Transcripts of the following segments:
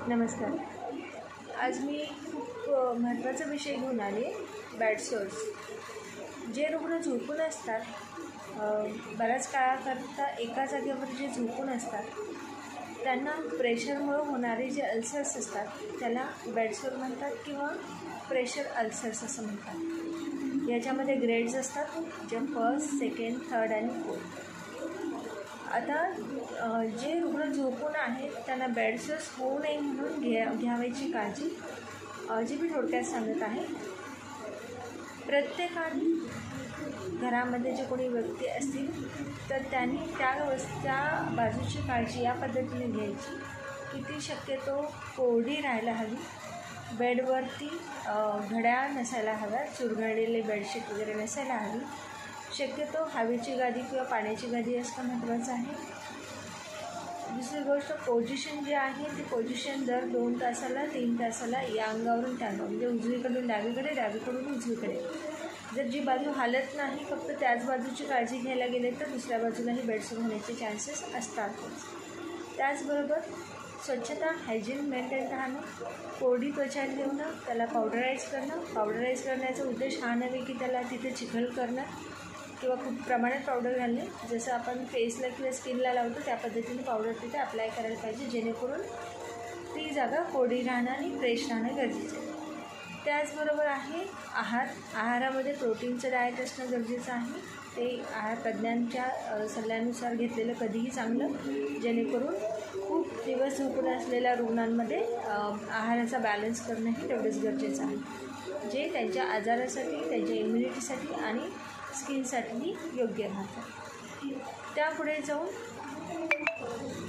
नमस्कार. आज मी खूप महत्त्वाचा विषय घेऊन आले. Bed source. जे रुग्ण झोपून असतात, बऱ्याच काळाकरता एका जागेवर जे झोपून असतात, त्यांना प्रेशरमुळे होणारे जे अल्सर्स असतात त्याला बेड सोर म्हणतात किंवा प्रेशर अल्सर्स असं म्हणतात. याच्यामध्ये ग्रेड्स असतात, जे फर्स्ट, सेकंड, थर्ड आणि फोर्थ. आता जे रुग्ण झोपून आहेत त्यांना बेड सोर्स होऊ नये म्हणून घ्यावायची काळजी जी मी थोडक्यात सांगत आहे. प्रत्येकाने घरामध्ये जे कोणी व्यक्ती असतील तर त्यांनी त्या बाजूची काळजी या पद्धतीने घ्यायची की ती शक्यतो कोरडी राहायला हवी. बेडवरती घड्याळ नसायला हव्या, चुरगळलेले बेडशीट वगैरे नसायला हवी. शक्यतो हवेची गादी किंवा पाण्याची गादी असणं महत्त्वाचं आहे. दुसरी गोष्ट, पोझिशन जी आहे ती पोझिशन दर 2 तासाला 3 तासाला या अंगावरून त्या अंगावर, म्हणजे उजवीकडून डावीकडे, डावीकडून उजवीकडे. जर जी बाजू हालत नाही, फक्त त्याच बाजूची काळजी घ्यायला गेले तर दुसऱ्या बाजूलाही बेडसोर होण्याचे चान्सेस असतातच. त्याचबरोबर स्वच्छता, हायजीन मेंटेन राहणं, कोरडी त्वचा ठेवणं, त्याला पावडराईज करणं. पावडराईज करण्याचा उद्देश हा नव्हे की त्याला तिथे चिखल करणं किंवा खूप प्रमाणात पावडर घालणे. जसं आपण फेसला किंवा स्किनला लावतो त्या पद्धतीने पावडर तिथे अप्लाय करायला पाहिजे, जेणेकरून ती जागा कोरडी राहणं आणि फ्रेश राहणं गरजेचं आहे. त्याचबरोबर आहे आहारामध्ये प्रोटीनचं डाएट असणं गरजेचं आहे. ते आहार तज्ज्ञांच्या सल्ल्यानुसार घेतलेलं कधीही चांगलं, जेणेकरून खूप दिवस झोपून असलेल्या रुग्णांमध्ये आहाराचा बॅलन्स करणंही तेवढंच गरजेचं आहे, जे त्यांच्या आजारासाठी, त्यांच्या इम्युनिटीसाठी आणि स्किनसाठी योग्य राहतं. त्यापुढे जाऊन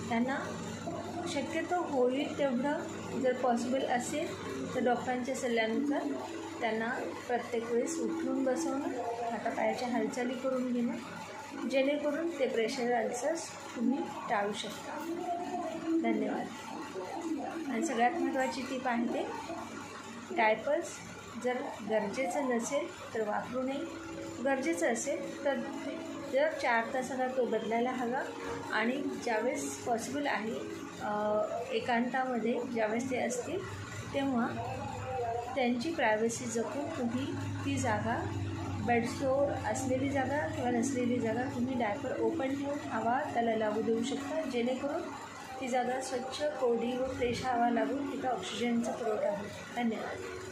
त्यांना शक्यतो होईल तेवढं जर पॉसिबल असेल तर डॉक्टरांच्या सल्ल्यानुसार त्यांना प्रत्येक वेळेस उठून बसवणं, हातापायाच्या हालचाली करून घेणं, जेणेकरून ते प्रेशर अल्सर्स तुम्ही टाळू शकता. धन्यवाद. आणि सगळ्यात महत्त्वाची टीप आहे ते डायपर्स जर गरजेचं नसेल तर वापरू नये. गरजेचं असेल तर दर 4 तासाला तो बदलायला हवा. आणि ज्यावेळेस पॉसिबल आहे एकांतामध्ये ज्यावेळेस ते असतील तेव्हा त्यांची प्रायव्हसी जपून तुम्ही ती जागा, बेडसोर असलेली जागा किंवा नसलेली जागा, तुम्ही डायपर ओपन ठेवून हवा त्याला लागू देऊ शकता, जेणेकरून ती जागा स्वच्छ, कोरडी व फ्रेश हवा लागून तिथं ऑक्सिजनचा पुरवठा होईल. धन्यवाद.